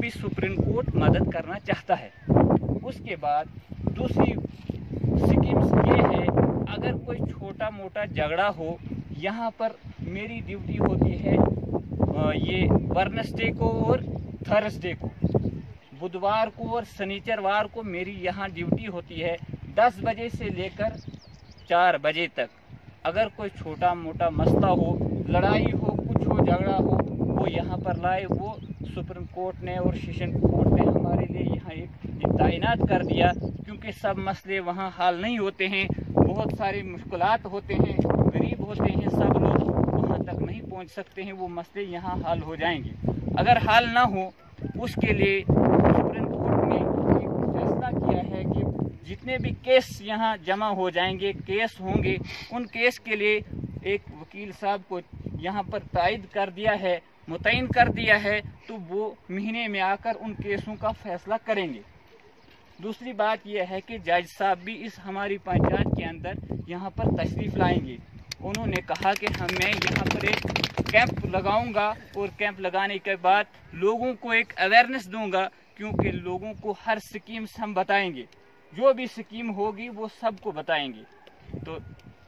भी supreme court मदद करना चाहता है। उसके बाद दूसरी स्कीम्स ये है, अगर कोई छोटा मोटा झगड़ा हो, यहाँ पर मेरी ड्यूटी होती है ये वेडनेसडे को और थर्सडे को, बुधवार को और शनिचरवार को मेरी यहाँ ड्यूटी होती है 10 बजे से लेकर 4 बजे तक। अगर कोई छोटा मोटा मसला हो, लड़ाई हो, कुछ हो, झगड़ा हो, वो यहाँ पर लाए। वो सुप्रीम कोर्ट ने और सेशन कोर्ट ने हमारे लिए यहाँ एक तैनात कर दिया, क्योंकि सब मसले वहाँ हल नहीं होते हैं, बहुत सारी मुश्किलात होते हैं, गरीब होते हैं, सब लोग वहाँ तक नहीं पहुँच सकते हैं। वो मसले यहाँ हल हो जाएंगे। अगर हल ना हो, उसके लिए सुप्रीम कोर्ट ने एक फैसला किया है कि जितने भी केस यहाँ जमा हो जाएंगे, केस होंगे, उन केस के लिए एक वकील साहब को यहाँ पर तायद कर दिया है, मुतय्यन कर दिया है, तो वो महीने में आकर उन केसों का फैसला करेंगे। दूसरी बात यह है कि जज साहब भी इस हमारी पंचायत के अंदर यहाँ पर तशरीफ़ लाएंगे। उन्होंने कहा कि मैं यहाँ पर एक कैंप लगाऊंगा और कैंप लगाने के बाद लोगों को एक अवेयरनेस दूंगा, क्योंकि लोगों को हर स्कीम्स हम बताएंगे, जो भी स्कीम होगी वो सबको बताएंगे। तो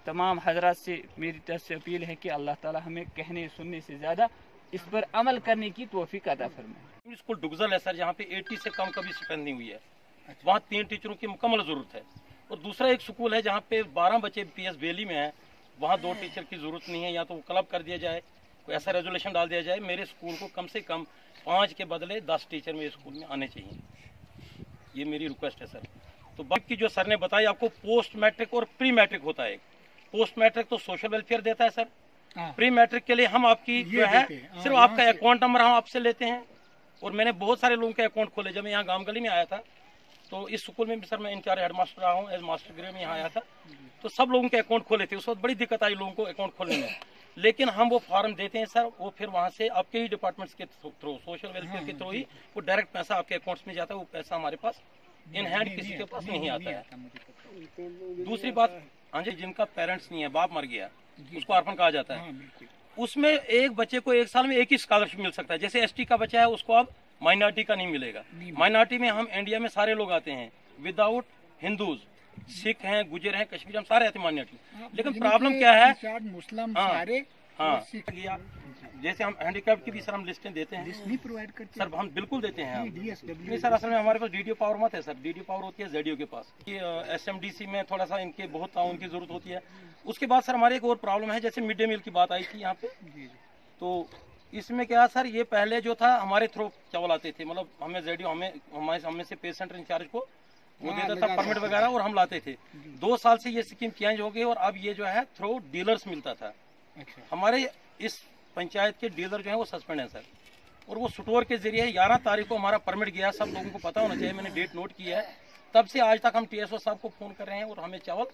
तमाम हजरात से मेरी तरफ से अपील है कि अल्लाह ताला हमें कहने सुनने से ज़्यादा इस पर अमल करने की तौफीक अता फरमाए। स्कूल डुगजल है सर, जहाँ पे 80 से कम कभी स्ट्रेंथ नहीं हुई है। वहाँ 3 टीचरों की मुकम्मल ज़रूरत है। और दूसरा एक स्कूल है जहाँ पे 12 बच्चे PS बेली में हैं, वहाँ 2 टीचर की ज़रूरत नहीं है। या तो वो क्लब कर दिया जाए, कोई ऐसा रेजोल्यूशन डाल दिया जाए, मेरे स्कूल को कम से कम 5 के बदले 10 टीचर मेरे स्कूल में आने चाहिए। ये मेरी रिक्वेस्ट है सर। तो बाकी जो सर ने बताया, आपको पोस्ट मैट्रिक और प्री मैट्रिक होता है। पोस्ट मैट्रिक तो सोशल वेलफेयर देता है सर, प्री मैट्रिक के लिए हम आपकी जो है सिर्फ आपका अकाउंट नंबर हम आपसे लेते हैं। और मैंने बहुत सारे लोगों के अकाउंट खोले। जब मैं यहाँ गांव गली में आया था, तो इस स्कूल में भी सर मैं इंचार्ज हेडमास्टर रहा हूँ, एज मास्टर ग्रेड में यहाँ आया था, तो सब लोगों के अकाउंट खोले थे। उस वक्त बड़ी दिक्कत आई लोगों को अकाउंट खोलने में, लेकिन हम वो फॉर्म देते हैं सर, वो फिर वहाँ से आपके ही डिपार्टमेंट्स के थ्रू, सोशल वेलफेयर के थ्रू ही वो डायरेक्ट पैसा आपके अकाउंट्स में जाता है। वो पैसा हमारे पास इन हैंड किसी के पास नहीं आता है। दूसरी बात, हाँ जी, जिनका पेरेंट्स नहीं है, बाप मर गया, उसको अर्पण कहा जाता है। उसमें एक बच्चे को 1 साल में एक ही स्कॉलरशिप मिल सकता है। जैसे ST का बच्चा है, उसको अब माइनॉरिटी का नहीं मिलेगा। माइनॉरिटी में हम इंडिया में सारे लोग आते हैं, विदाउट हिंदूज, सिख हैं, गुजर हैं, कश्मीर, हम सारे आते हैं माइनॉरिटी। लेकिन प्रॉब्लम क्या है, मुस्लिम सारे, हाँ, जैसे हम हैंडीकैप की भी सर हम लिस्टें देते हैं, लिस्ट नहीं प्रोवाइड करते सर, हम बिल्कुल देते हैं। नहीं सर, असल में हमारे पास DDO पावर मत है सर, DDO पावर होती है ZDO के पास। SMDC में थोड़ा सा इनके बहुत ताउन की जरूरत होती है। उसके बाद सर हमारे एक और प्रॉब्लम है, जैसे मिड डे मील की बात आई थी यहाँ पे, तो इसमें क्या सर, ये पहले जो था हमारे थ्रू चावल आते थे, मतलब हमें ZDO हमें से पेशेंट इंचार्ज को वो देता था परमिट वगैरह, और हम लाते थे। 2 साल से ये स्कीम चेंज हो गई और अब ये जो है थ्रू डीलर्स मिलता था। हमारे इस पंचायत के डीलर जो है वो सस्पेंड है सर, और वो स्टोर के जरिए 11 तारीख को हमारा परमिट गया। सब लोगों को पता होना चाहिए, मैंने डेट नोट की है। तब से आज तक हम TSO साहब को फोन कर रहे हैं और हमें चावल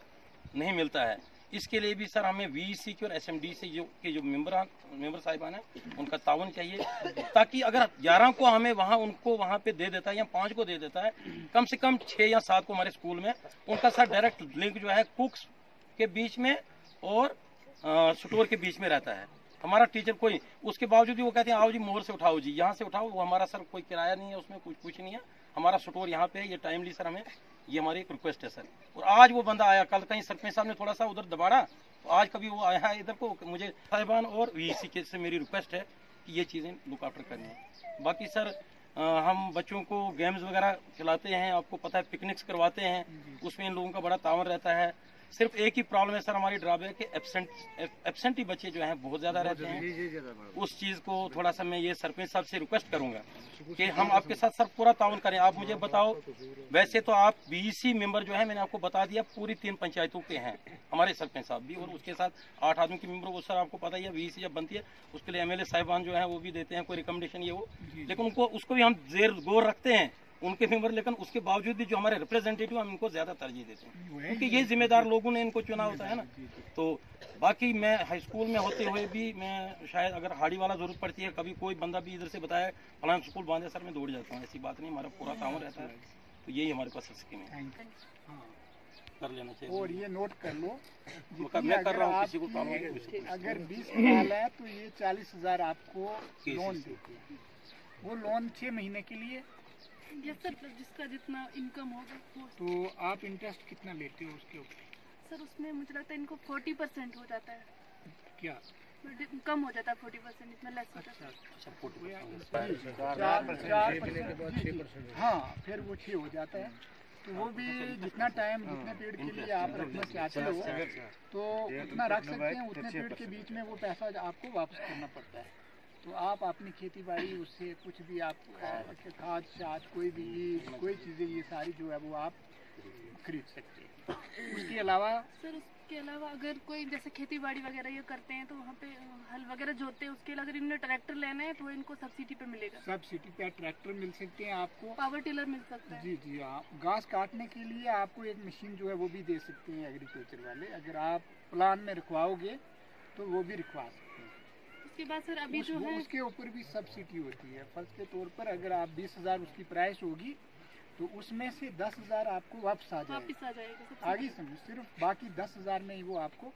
नहीं मिलता है। इसके लिए भी सर हमें VEC के और SMDC जो मेंबर साहिबान हैं, उनका ताउन चाहिए, ताकि अगर 11 को हमें उनको वहाँ पे दे देता है या 5 को दे देता है, कम से कम 6 या 7 को हमारे स्कूल में उनका सर डायरेक्ट लिंक जो है कुक्स के बीच में और स्टोर के बीच में रहता है। हमारा टीचर कोई, उसके बावजूद भी वो कहते हैं आओ जी मोहर से उठाओ जी, यहाँ से उठाओ। वो हमारा सर कोई किराया नहीं है, उसमें कुछ नहीं है, हमारा स्टोर यहाँ पे है। ये टाइमली सर हमें, ये हमारी एक रिक्वेस्ट है सर। और आज वो बंदा आया, कल कहीं सरपंच साहब ने थोड़ा सा उधर दबाड़ा, तो आज कभी वो आया है इधर को। मुझे साहिबान और VEC के से मेरी रिक्वेस्ट है कि ये चीज़ें लुक आफ्टर करनी है। बाकी सर हम बच्चों को गेम्स वगैरह खिलाते हैं, आपको पता है पिकनिक्स करवाते हैं, उसमें इन लोगों का बड़ा तावन रहता है। सिर्फ एक ही प्रॉब्लम है सर हमारी ड्रॉबैक के एब्सेंटी बच्चे जो हैं बहुत ज्यादा रहते हैं। उस चीज को थोड़ा सा मैं ये सरपंच साहब से रिक्वेस्ट करूंगा कि हम आपके साथ सर पूरा ताउन करें। आप मुझे बताओ, वैसे तो आप BEC मेंबर जो है मैंने आपको बता दिया पूरी 3 पंचायतों के हैं हमारे सरपंच साहब भी, और उसके साथ 8 आदमी के मेंबर। वो सर आपको पता ही है BEC जब बनती है उसके लिए MLA साहिबान जो है वो भी देते हैं कोई रिकमेंडेशन ये वो, लेकिन उसको भी हम जेर गौर रखते हैं उनके मेंबर, लेकिन उसके बावजूद भी जो हमारे रिप्रेजेंटेटिव हम इनको ज्यादा तरजीह देते हैं, क्योंकि ये जिम्मेदार लोगों ने इनको चुना होता है ना। तो बाकी मैं हाई स्कूल में होते हुए भी मैं शायद अगर हाड़ी वाला जरूरत पड़ती है, कभी कोई बंदा भी इधर से बताया फलाना स्कूल बांधे सर, मैं दौड़ जाता हूँ। ऐसी बात नहीं, हमारा पूरा काम रहता है। तो यही हमारे पास स्कीम है, कर लेना चाहिए। और ये नोट कर लो, मैं कर रहा हूँ, किसी को काम अगर 20 साल है तो ये 40,000 आपको लोन देते हैं। वो लोन 6 महीने के लिए। यस सर, जिसका जितना इनकम होगा वो। तो आप इंटरेस्ट कितना लेते हो उसके ऊपर? सर उसमें मुझे लगता है इनको 40% हो जाता है, क्या? कम हो जाता है 40%, इतना लेस होता है। अच्छा, 4%। हाँ, फिर वो 6 हो जाता है। तो वो भी जितना टाइम जितने पेड़ के लिए आप रखना चाहते हो तो उतना रख सकते हैं, उतने पेड़ के बीच में वो पैसा आपको वापस करना पड़ता है। तो आप अपनी खेती बाड़ी उससे कुछ भी आप खाद शाद कोई भी बीज कोई चीज़ें ये सारी जो है वो आप खरीद सकते हैं। उसके अलावा सर उसके अलावा अगर कोई जैसे खेती बाड़ी वगैरह ये करते हैं तो वहाँ पे हल वगैरह जोतते हैं, उसके लिए अगर इन्हें ट्रैक्टर लेना है तो इनको सब्सिडी पे मिलेगा। सब्सिडी पे ट्रैक्टर मिल सकते हैं आपको, पावर टिलर मिल सकता है। जी जी हाँ। घास काटने के लिए आपको एक मशीन जो है वो भी दे सकते हैं एग्रीकल्चर वाले, अगर आप प्लान में रखवाओगे तो वो भी रखवा सकते हैं। उसके बाद सर अभी जो है उसके ऊपर भी सब्सिडी होती है। फर्ज के तौर पर अगर आप 20,000 उसकी प्राइस होगी तो उसमें से 10,000 आपको वापस आ जाएगा। आगे समझ, सिर्फ बाकी 10,000 में ही वो आपको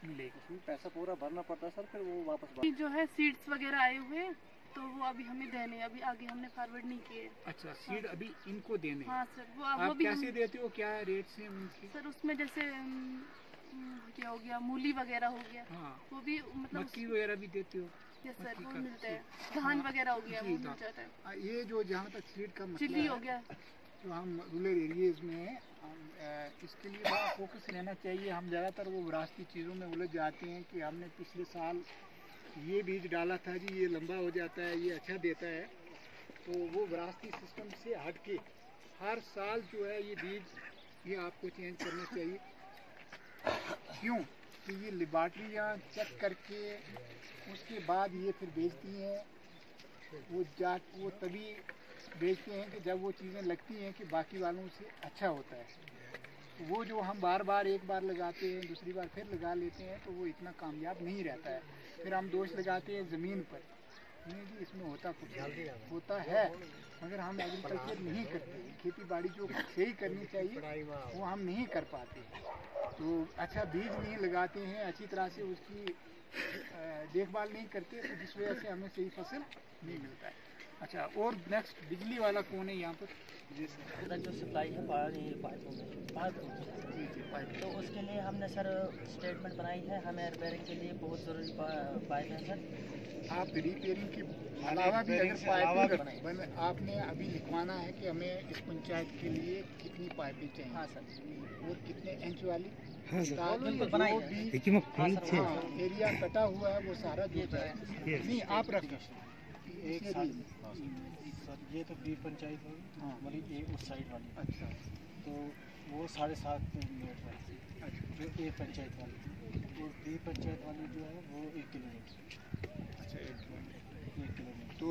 मिलेगा। उसमें पैसा पूरा भरना पड़ता है सर, फिर वो वापस अभी जो है सीड्स वगैरह आए हुए हैं तो वो अभी हमें देने, अभी आगे हमने फॉरवर्ड नहीं किए। अच्छा, सीड अभी इनको देने? हाँ सर, आप वो भी कैसे देते हो, क्या रेट से उनकी? सर उसमें जैसे क्या हो गया, मूली वगैरह हो गया, हाँ, वो भी मतलब मक्की वगैरह भी देते हो? यस सर, वो मिलता है। धान वगैरह हो गया वो मिल जाता है। ये जो जहाँ तक सीड का मसला चिल्ली हो गया, जो हम रूरल एरियाज में हैं, इसके लिए बड़ा फोकस रहना चाहिए। हम ज़्यादातर वो विरासती चीज़ों में उलझ जाते हैं कि हमने पिछले साल ये बीज डाला था जी, ये लंबा हो जाता है, ये अच्छा देता है। तो वो विरासती सिस्टम से हट के हर साल जो है ये बीज ये आपको चेंज करना चाहिए। क्यों कि ये लेबॉर्ट्रियाँ चेक करके उसके बाद ये फिर बेचती हैं। वो तभी बेचते हैं कि जब वो चीज़ें लगती हैं कि बाकी वालों से अच्छा होता है। वो जो हम बार बार एक बार लगाते हैं दूसरी बार फिर लगा लेते हैं तो वो इतना कामयाब नहीं रहता है। फिर हम दोष लगाते हैं ज़मीन पर, नहीं जी इसमें होता कुछ होता है, मगर हम एग्रीकल्चर नहीं करते। खेती बाड़ी जो सही करनी चाहिए वो हम नहीं कर पाते। तो अच्छा बीज नहीं लगाते हैं, अच्छी तरह से उसकी देखभाल नहीं करते, तो जिस वजह से हमें सही फसल नहीं मिलता है। अच्छा, और नेक्स्ट बिजली वाला कौन है यहाँ पर? जी सर, जो सप्लाई है पानी पाइपों में पाइप, तो उसके लिए हमने सर स्टेटमेंट बनाई है। हमें रिपेयरिंग के लिए बहुत ज़रूरी पाइप है सर। आप रिपेयरिंग के अलावा भी अगर पाइप आपने अभी लिखवाना है कि हमें इस पंचायत के लिए कितनी पाइपें चाहिए? हाँ सर। और कितने इंच वाली? हाँ सर, ताकि बनाई जो भी एरिया कटा हुआ है वो सारा जुड़ जाए। नहीं आप रखें एक साल सर, ये तो बी पंचायत होगी, हाँ, वाली ए उस साइड वाली। अच्छा, तो वो 7.5 मिनट वाली, जो ए पंचायत वाली, और बी पंचायत वाली जो है वो 1 किलोमीटर। अच्छा, 1 किलोमीटर। तो